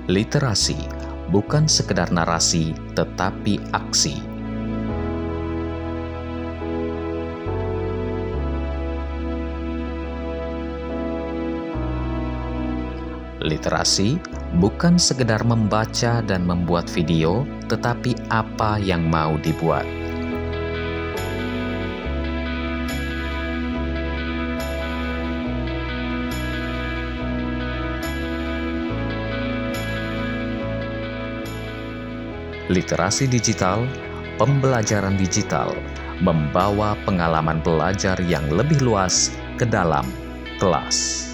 Literasi bukan sekedar narasi, tetapi aksi. Literasi bukan sekedar membaca dan membuat video, tetapi apa yang mau dibuat. Literasi digital, pembelajaran digital, membawa pengalaman belajar yang lebih luas ke dalam kelas.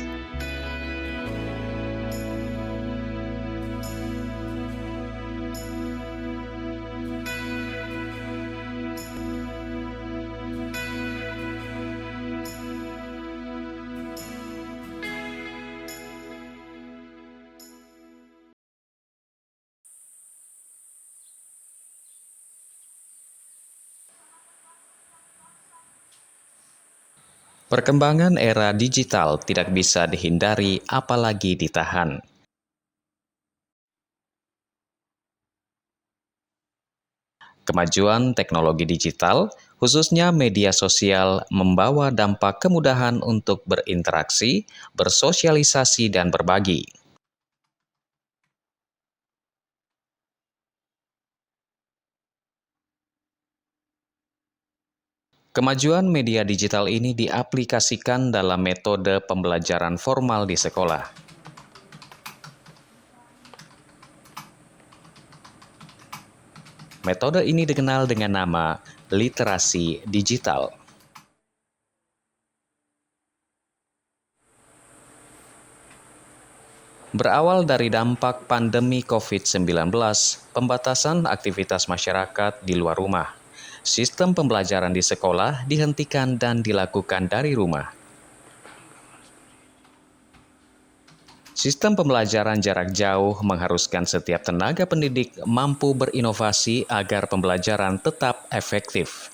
Perkembangan era digital tidak bisa dihindari, apalagi ditahan. Kemajuan teknologi digital, khususnya media sosial, membawa dampak kemudahan untuk berinteraksi, bersosialisasi, dan berbagi. Kemajuan media digital ini diaplikasikan dalam metode pembelajaran formal di sekolah. Metode ini dikenal dengan nama literasi digital. Berawal dari dampak pandemi COVID-19, pembatasan aktivitas masyarakat di luar rumah, sistem pembelajaran di sekolah dihentikan dan dilakukan dari rumah. Sistem pembelajaran jarak jauh mengharuskan setiap tenaga pendidik mampu berinovasi agar pembelajaran tetap efektif.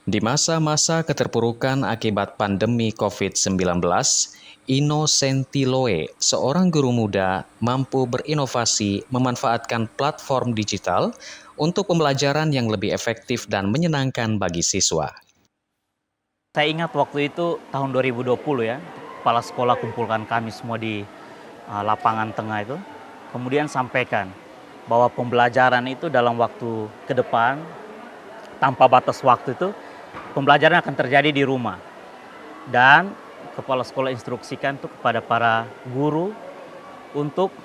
Di masa-masa keterpurukan akibat pandemi COVID-19, Ino Sentiloe, seorang guru muda, mampu berinovasi memanfaatkan platform digital untuk pembelajaran yang lebih efektif dan menyenangkan bagi siswa. Saya ingat waktu itu tahun 2020 ya, kepala sekolah kumpulkan kami semua di lapangan tengah itu, kemudian sampaikan bahwa pembelajaran itu dalam waktu ke depan, tanpa batas waktu itu, pembelajaran akan terjadi di rumah. Dan kepala sekolah instruksikan itu kepada para guru untuk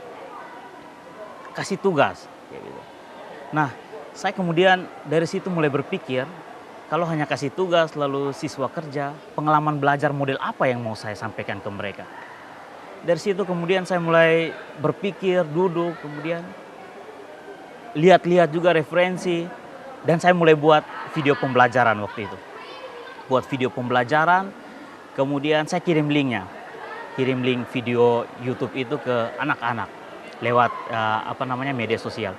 kasih tugas. Nah, saya kemudian dari situ mulai berpikir, kalau hanya kasih tugas lalu siswa kerja, pengalaman belajar model apa yang mau saya sampaikan ke mereka. Dari situ kemudian saya mulai berpikir, duduk, kemudian lihat-lihat juga referensi, dan saya mulai buat video pembelajaran waktu itu. Buat video pembelajaran, kemudian saya kirim linknya. Kirim link video YouTube itu ke anak-anak lewat media sosial.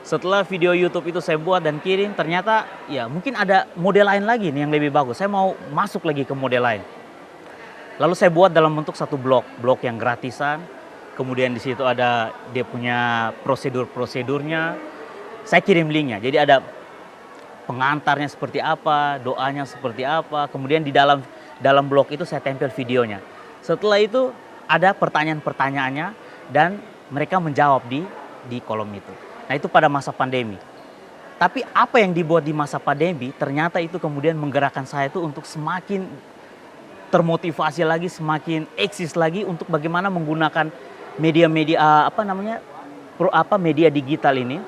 Setelah video YouTube itu saya buat dan kirim, ternyata ya mungkin ada model lain lagi nih yang lebih bagus. Saya mau masuk lagi ke model lain. Lalu saya buat dalam bentuk satu blog yang gratisan. Kemudian di situ ada dia punya prosedur-prosedurnya. Saya kirim linknya. Jadi ada pengantarnya seperti apa, doanya seperti apa. Kemudian di dalam blog itu saya tempel videonya. Setelah itu ada pertanyaan-pertanyaannya dan mereka menjawab di kolom itu. Nah, itu pada masa pandemi. Tapi apa yang dibuat di masa pandemi ternyata itu kemudian menggerakkan saya itu untuk semakin termotivasi lagi, semakin eksis lagi untuk bagaimana menggunakan media-media media digital ini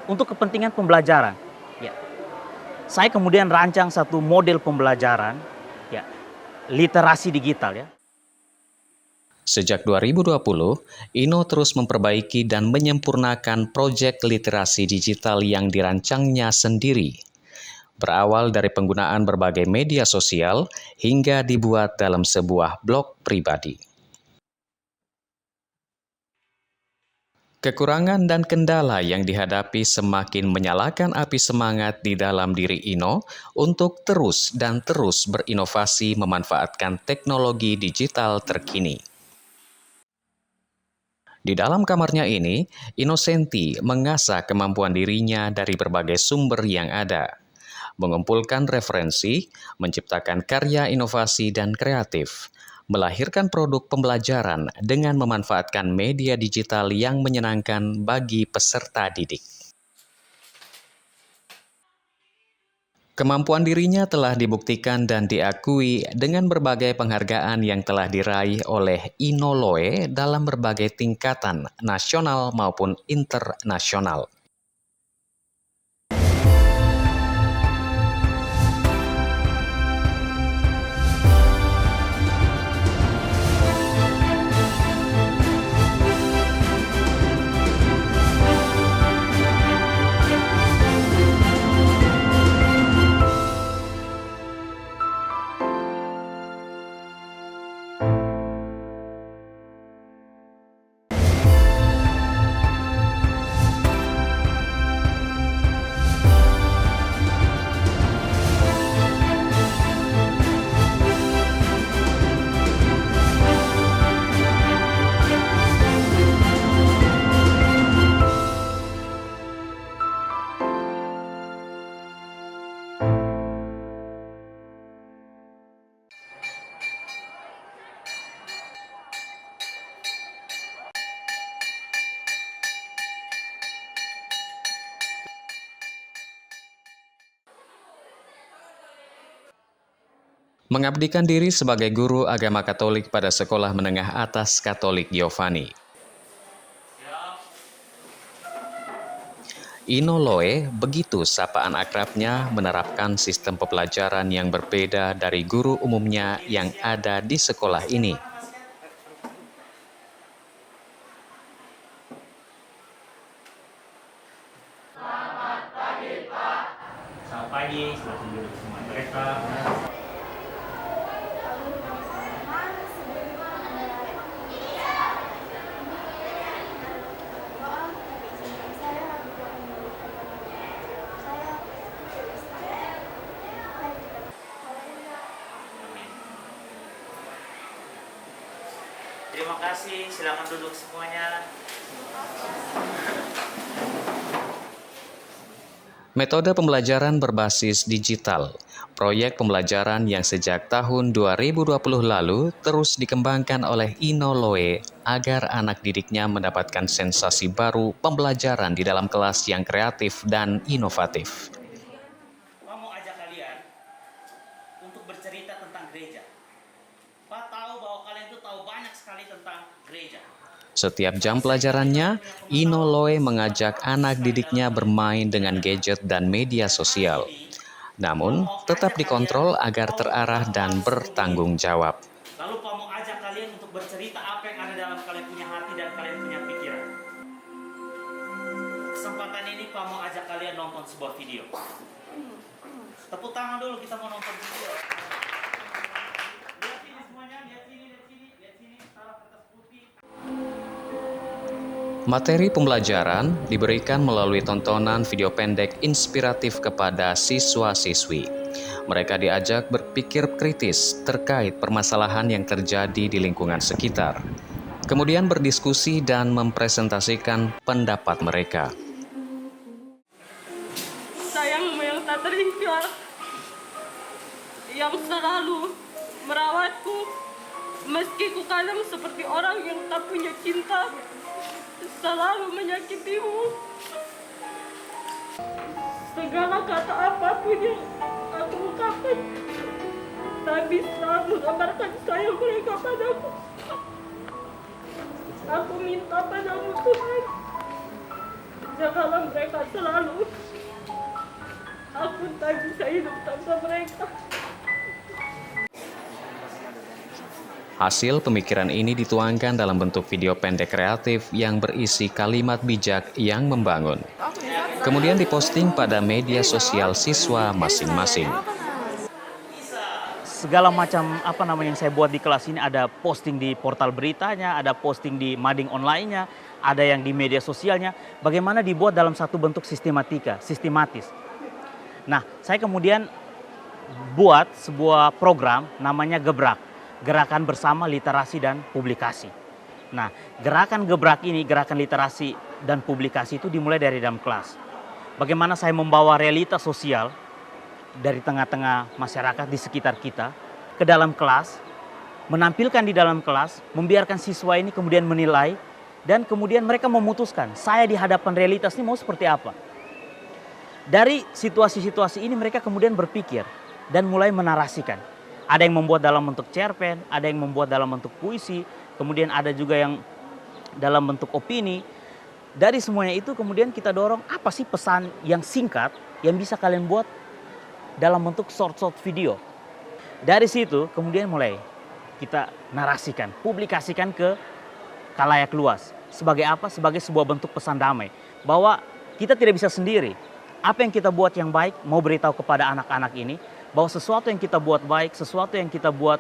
untuk kepentingan pembelajaran. Ya. Saya kemudian rancang satu model pembelajaran, ya, literasi digital ya. Sejak 2020, Ino terus memperbaiki dan menyempurnakan proyek literasi digital yang dirancangnya sendiri. Berawal dari penggunaan berbagai media sosial hingga dibuat dalam sebuah blog pribadi. Kekurangan dan kendala yang dihadapi semakin menyalakan api semangat di dalam diri Ino untuk terus berinovasi memanfaatkan teknologi digital terkini. Di dalam kamarnya ini, Innocenti mengasah kemampuan dirinya dari berbagai sumber yang ada, mengumpulkan referensi, menciptakan karya inovasi dan kreatif, melahirkan produk pembelajaran dengan memanfaatkan media digital yang menyenangkan bagi peserta didik. Kemampuan dirinya telah dibuktikan dan diakui dengan berbagai penghargaan yang telah diraih oleh Inoloe dalam berbagai tingkatan nasional maupun internasional. Mengabdikan diri sebagai guru agama Katolik pada Sekolah Menengah Atas Katolik Giovanni. Inoloe, begitu sapaan akrabnya, menerapkan sistem pembelajaran yang berbeda dari guru umumnya yang ada di sekolah ini. Selamat pagi, silakan duduk semua mereka. Terima kasih, silakan duduk semuanya. Metode pembelajaran berbasis digital, proyek pembelajaran yang sejak tahun 2020 lalu terus dikembangkan oleh Inoloe agar anak didiknya mendapatkan sensasi baru pembelajaran di dalam kelas yang kreatif dan inovatif. Pak mau ajak kalian untuk bercerita tentang gereja. Pak tahu bahwa kalian itu tahu banyak sekali tentang gereja. Setiap jam pelajarannya, Inoloe mengajak anak didiknya bermain dengan gadget dan media sosial. Namun, tetap dikontrol agar terarah dan bertanggung jawab. Lalu Pak mau ajak kalian untuk bercerita apa yang ada dalam kalian punya hati dan kalian punya pikiran. Kesempatan ini Pak mau ajak kalian nonton sebuah video. Tepuk tangan dulu, kita mau nonton video. Lihat ini semuanya, lihat sini, taruh kertas putih. Materi pembelajaran diberikan melalui tontonan video pendek inspiratif kepada siswa-siswi. Mereka diajak berpikir kritis terkait permasalahan yang terjadi di lingkungan sekitar. Kemudian berdiskusi dan mempresentasikan pendapat mereka. Sayangmu yang tak terhingga, yang selalu merawatku, meski ku kadang seperti orang yang tak punya cinta, selalu menyakitimu. Segala kata apapun yang aku ungkapkan tak bisa menggambarkan sayang mereka padaku. Aku minta padamu Tuhan, jagalah mereka selalu. Aku tak bisa hidup tanpa mereka. Hasil pemikiran ini dituangkan dalam bentuk video pendek kreatif yang berisi kalimat bijak yang membangun. Kemudian diposting pada media sosial siswa masing-masing. Segala macam yang saya buat di kelas ini, ada posting di portal beritanya, ada posting di mading online-nya, ada yang di media sosialnya. Bagaimana dibuat dalam satu bentuk sistematis. Nah, saya kemudian buat sebuah program namanya Gebrak, Gerakan Bersama Literasi dan Publikasi. Nah, gerakan gebrak ini, gerakan literasi dan publikasi itu dimulai dari dalam kelas. Bagaimana saya membawa realitas sosial dari tengah-tengah masyarakat di sekitar kita ke dalam kelas, menampilkan di dalam kelas, membiarkan siswa ini kemudian menilai, dan kemudian mereka memutuskan, saya di hadapan realitas ini mau seperti apa. Dari situasi-situasi ini mereka kemudian berpikir dan mulai menarasikan. Ada yang membuat dalam bentuk cerpen, ada yang membuat dalam bentuk puisi, kemudian ada juga yang dalam bentuk opini. Dari semuanya itu kemudian kita dorong apa sih pesan yang singkat yang bisa kalian buat dalam bentuk short video. Dari situ kemudian mulai kita narasikan, publikasikan ke khalayak luas. Sebagai apa? Sebagai sebuah bentuk pesan damai. Bahwa kita tidak bisa sendiri. Apa yang kita buat yang baik, mau beritahu kepada anak-anak ini, bahwa sesuatu yang kita buat baik, sesuatu yang kita buat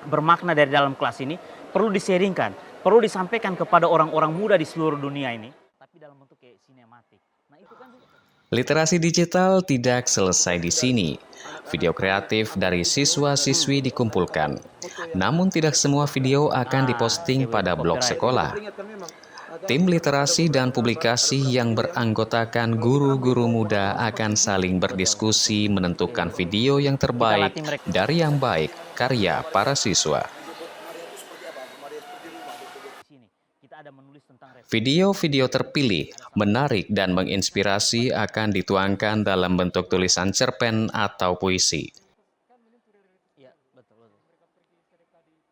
bermakna dari dalam kelas ini, perlu diseringkan, perlu disampaikan kepada orang-orang muda di seluruh dunia ini. Tapi dalam bentuk kayak sinematik. Nah, itu kan juga... Literasi digital tidak selesai di sini. Video kreatif dari siswa-siswi dikumpulkan. Namun tidak semua video akan diposting pada blog sekolah. Tim literasi dan publikasi yang beranggotakan guru-guru muda akan saling berdiskusi menentukan video yang terbaik dari yang baik karya para siswa. Video-video terpilih, menarik dan menginspirasi akan dituangkan dalam bentuk tulisan cerpen atau puisi.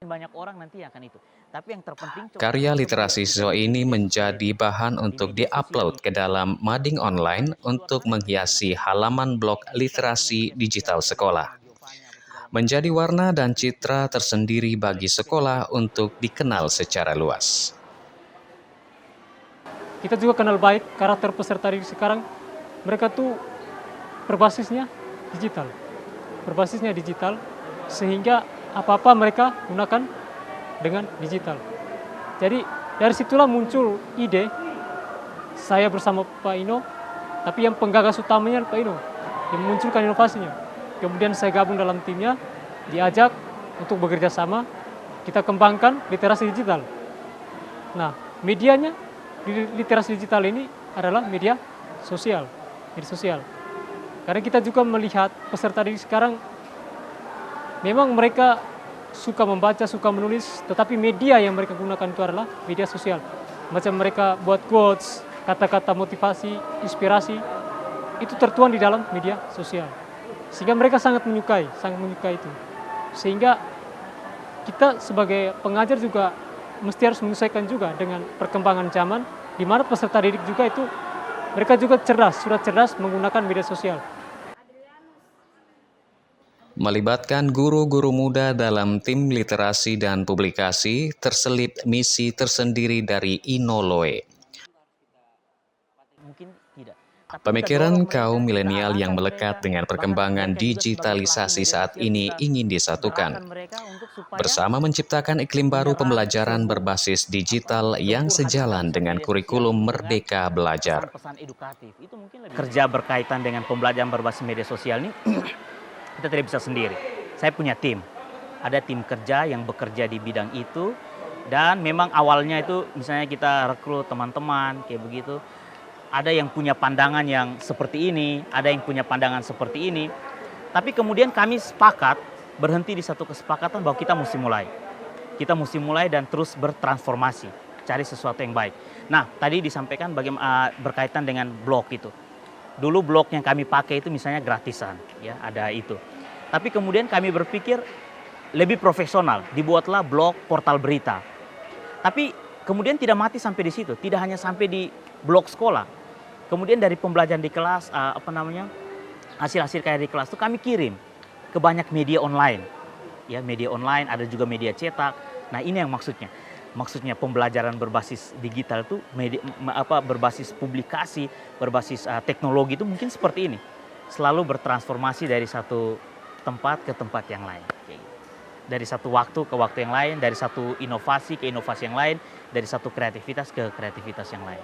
Banyak orang nanti akan itu. Tapi yang terpenting karya literasi siswa ini menjadi bahan untuk diupload ke dalam mading online untuk menghiasi halaman blog literasi digital sekolah. Menjadi warna dan citra tersendiri bagi sekolah untuk dikenal secara luas. Kita juga kenal baik karakter peserta didik sekarang. Mereka tuh berbasisnya digital, sehingga apa-apa mereka gunakan dengan digital. Jadi dari situlah muncul ide saya bersama Pak Ino, tapi yang penggagas utamanya Pak Ino yang memunculkan inovasinya. Kemudian saya gabung dalam timnya, diajak untuk bekerja sama, kita kembangkan literasi digital. Nah, medianya literasi digital ini adalah media sosial. Karena kita juga melihat peserta didik sekarang memang mereka suka membaca, suka menulis, tetapi media yang mereka gunakan itu adalah media sosial. Macam mereka buat quotes, kata-kata motivasi, inspirasi, itu tertuang di dalam media sosial. Sehingga mereka sangat menyukai itu. Sehingga kita sebagai pengajar juga mesti harus menyesuaikan juga dengan perkembangan zaman, di mana peserta didik juga itu, mereka juga sudah cerdas menggunakan media sosial. Melibatkan guru-guru muda dalam tim literasi dan publikasi terselip misi tersendiri dari Inoloe. Pemikiran kaum milenial yang melekat dengan perkembangan digitalisasi saat ini ingin disatukan. Bersama menciptakan iklim baru pembelajaran berbasis digital yang sejalan dengan kurikulum Merdeka Belajar. Kerja berkaitan dengan pembelajaran berbasis media sosial ini, kita tidak bisa sendiri. Saya punya tim. Ada tim kerja yang bekerja di bidang itu. Dan memang awalnya itu misalnya kita rekrut teman-teman kayak begitu. Ada yang punya pandangan yang seperti ini. Ada yang punya pandangan seperti ini. Tapi kemudian kami sepakat berhenti di satu kesepakatan bahwa kita mesti mulai. Kita mesti mulai dan terus bertransformasi. Cari sesuatu yang baik. Nah, tadi disampaikan bagaimana berkaitan dengan blog itu. Dulu blog yang kami pakai itu misalnya gratisan, ya ada itu. Tapi kemudian kami berpikir lebih profesional, dibuatlah blog portal berita. Tapi kemudian tidak mati sampai di situ, tidak hanya sampai di blog sekolah. Kemudian dari pembelajaran di kelas, hasil-hasil kayak di kelas itu kami kirim ke banyak media online. Ya, media online, ada juga media cetak. Nah, ini yang maksudnya. Maksudnya pembelajaran berbasis digital itu berbasis publikasi, berbasis teknologi itu mungkin seperti ini. Selalu bertransformasi dari satu tempat ke tempat yang lain. Dari satu waktu ke waktu yang lain, dari satu inovasi ke inovasi yang lain, dari satu kreativitas ke kreativitas yang lain.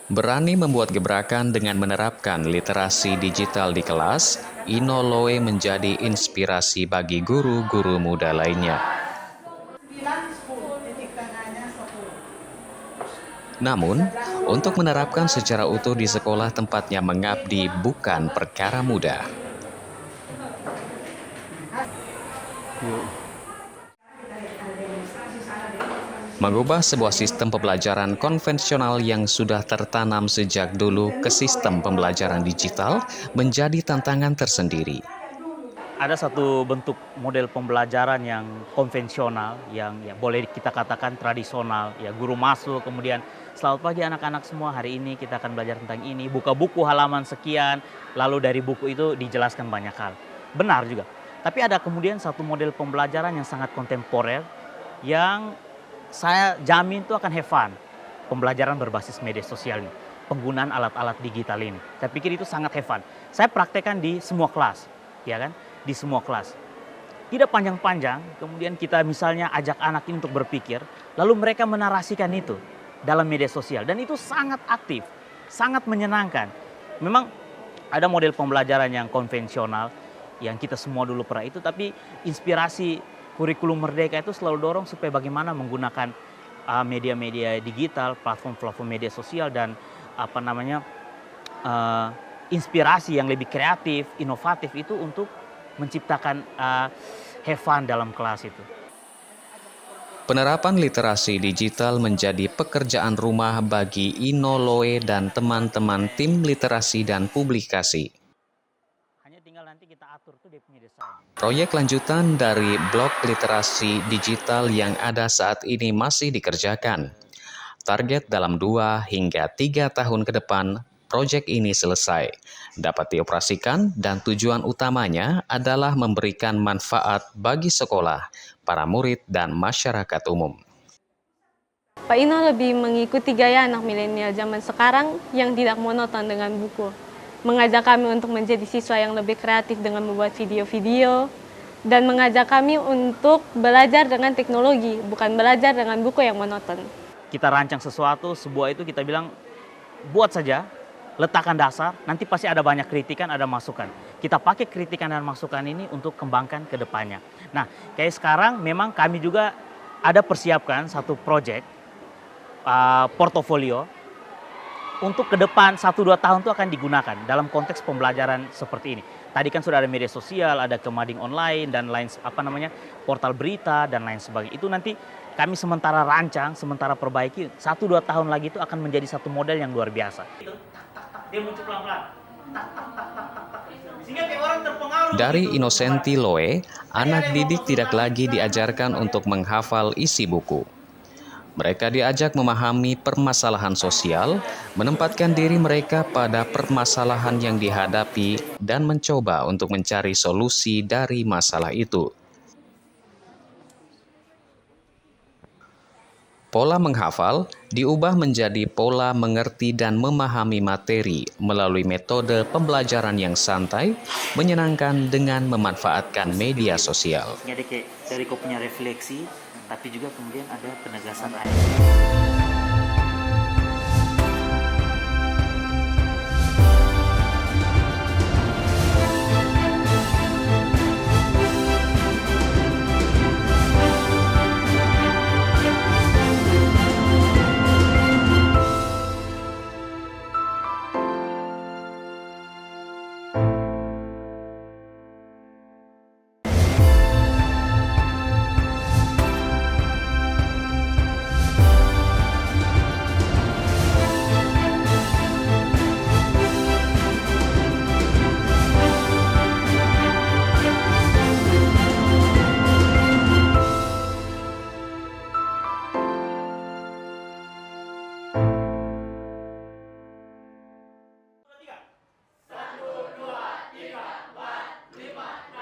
Berani membuat gebrakan dengan menerapkan literasi digital di kelas, Ino Loe menjadi inspirasi bagi guru-guru muda lainnya. Namun, untuk menerapkan secara utuh di sekolah tempatnya mengabdi bukan perkara mudah. Mengubah sebuah sistem pembelajaran konvensional yang sudah tertanam sejak dulu ke sistem pembelajaran digital menjadi tantangan tersendiri. Ada satu bentuk model pembelajaran yang konvensional, yang ya boleh kita katakan tradisional. Ya, guru masuk, kemudian selamat pagi anak-anak semua, hari ini kita akan belajar tentang ini. Buka buku halaman sekian, lalu dari buku itu dijelaskan banyak hal. Benar juga. Tapi ada kemudian satu model pembelajaran yang sangat kontemporer, yang saya jamin itu akan have fun. Pembelajaran berbasis media sosial ini, penggunaan alat-alat digital ini. Saya pikir itu sangat have fun. Saya praktekkan di semua kelas, ya kan? Di semua kelas. Tidak panjang-panjang, kemudian kita misalnya ajak anak ini untuk berpikir, lalu mereka menarasikan itu dalam media sosial. Dan itu sangat aktif, sangat menyenangkan. Memang ada model pembelajaran yang konvensional, yang kita semua dulu pernah itu, tapi inspirasi kurikulum Merdeka itu selalu dorong supaya bagaimana menggunakan media-media digital, platform-platform media sosial, dan inspirasi yang lebih kreatif, inovatif itu untuk menciptakan have fun dalam kelas itu. Penerapan literasi digital menjadi pekerjaan rumah bagi Ino Loe dan teman-teman tim literasi dan publikasi. Hanya tinggal nanti kita atur tuh dia punya desain. Proyek lanjutan dari blog literasi digital yang ada saat ini masih dikerjakan. Target dalam 2 hingga 3 tahun ke depan, proyek ini selesai, dapat dioperasikan dan tujuan utamanya adalah memberikan manfaat bagi sekolah, para murid, dan masyarakat umum. Pak Ino lebih mengikuti gaya anak milenial zaman sekarang yang tidak monoton dengan buku. Mengajak kami untuk menjadi siswa yang lebih kreatif dengan membuat video-video, dan mengajak kami untuk belajar dengan teknologi, bukan belajar dengan buku yang monoton. Kita rancang sesuatu, sebuah itu kita bilang, buat saja, letakkan dasar, nanti pasti ada banyak kritikan, ada masukan. Kita pakai kritikan dan masukan ini untuk kembangkan ke depannya. Nah, kayak sekarang memang kami juga ada persiapkan satu proyek, portofolio, untuk ke depan 1-2 tahun itu akan digunakan dalam konteks pembelajaran seperti ini. Tadi kan sudah ada media sosial, ada kemading online, dan lain portal berita, dan lain sebagainya. Itu nanti kami sementara rancang, sementara perbaiki, 1-2 tahun lagi itu akan menjadi satu model yang luar biasa. Dia muncul pelan-pelan. Dari Innocenti Loe, anak didik tidak lagi diajarkan untuk menghafal isi buku. Mereka diajak memahami permasalahan sosial, menempatkan diri mereka pada permasalahan yang dihadapi, dan mencoba untuk mencari solusi dari masalah itu. Pola menghafal diubah menjadi pola mengerti dan memahami materi melalui metode pembelajaran yang santai, menyenangkan dengan memanfaatkan media sosial. Jadi kayak dari kau punya refleksi, tapi juga kemudian ada penegasan aja.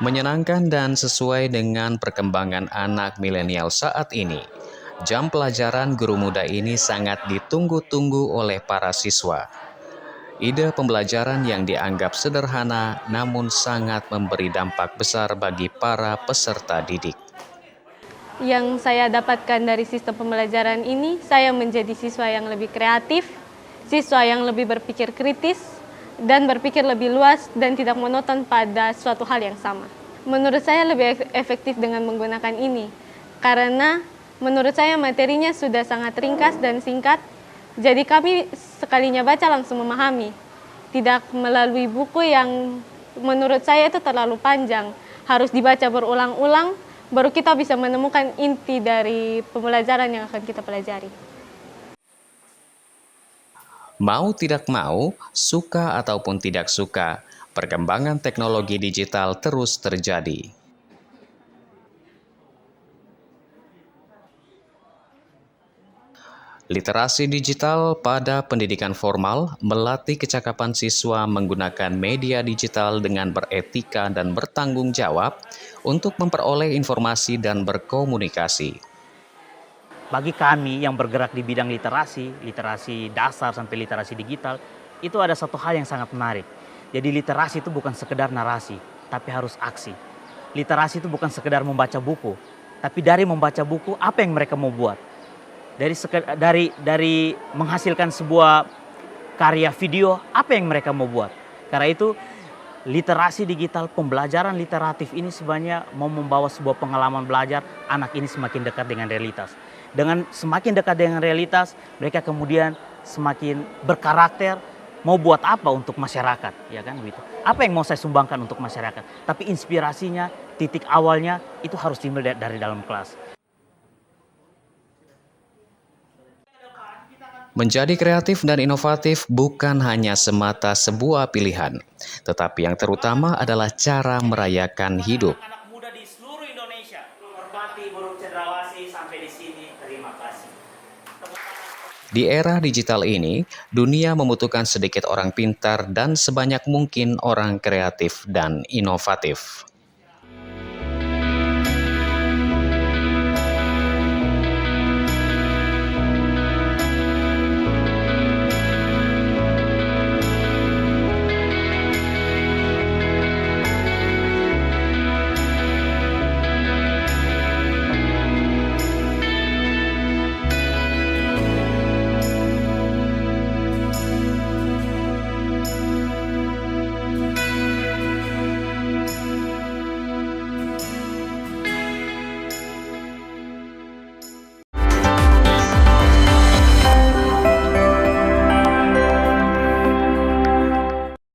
Menyenangkan dan sesuai dengan perkembangan anak milenial saat ini, jam pelajaran guru muda ini sangat ditunggu-tunggu oleh para siswa. Ide pembelajaran yang dianggap sederhana namun sangat memberi dampak besar bagi para peserta didik. Yang saya dapatkan dari sistem pembelajaran ini, saya menjadi siswa yang lebih kreatif, siswa yang lebih berpikir kritis dan berpikir lebih luas dan tidak monoton pada suatu hal yang sama. Menurut saya lebih efektif dengan menggunakan ini, karena menurut saya materinya sudah sangat ringkas dan singkat, jadi kami sekalinya baca langsung memahami. Tidak melalui buku yang menurut saya itu terlalu panjang, harus dibaca berulang-ulang, baru kita bisa menemukan inti dari pembelajaran yang akan kita pelajari. Mau tidak mau, suka ataupun tidak suka, perkembangan teknologi digital terus terjadi. Literasi digital pada pendidikan formal melatih kecakapan siswa menggunakan media digital dengan beretika dan bertanggung jawab untuk memperoleh informasi dan berkomunikasi. Bagi kami yang bergerak di bidang literasi dasar sampai literasi digital, itu ada satu hal yang sangat menarik. Jadi literasi itu bukan sekedar narasi, tapi harus aksi. Literasi itu bukan sekedar membaca buku, tapi dari membaca buku, apa yang mereka mau buat? Dari menghasilkan sebuah karya video, apa yang mereka mau buat? Karena itu, literasi digital, pembelajaran literatif ini sebenarnya mau membawa sebuah pengalaman belajar anak ini semakin dekat dengan realitas. Dengan semakin dekat dengan realitas, mereka kemudian semakin berkarakter, mau buat apa untuk masyarakat, ya kan begitu. Apa yang mau saya sumbangkan untuk masyarakat? Tapi inspirasinya, titik awalnya itu harus dimulai dari dalam kelas. Menjadi kreatif dan inovatif bukan hanya semata sebuah pilihan, tetapi yang terutama adalah cara merayakan hidup. Anak muda di seluruh Indonesia, hormati burung cendrawasih sampai di sini. Terima kasih. Di era digital ini, dunia membutuhkan sedikit orang pintar dan sebanyak mungkin orang kreatif dan inovatif.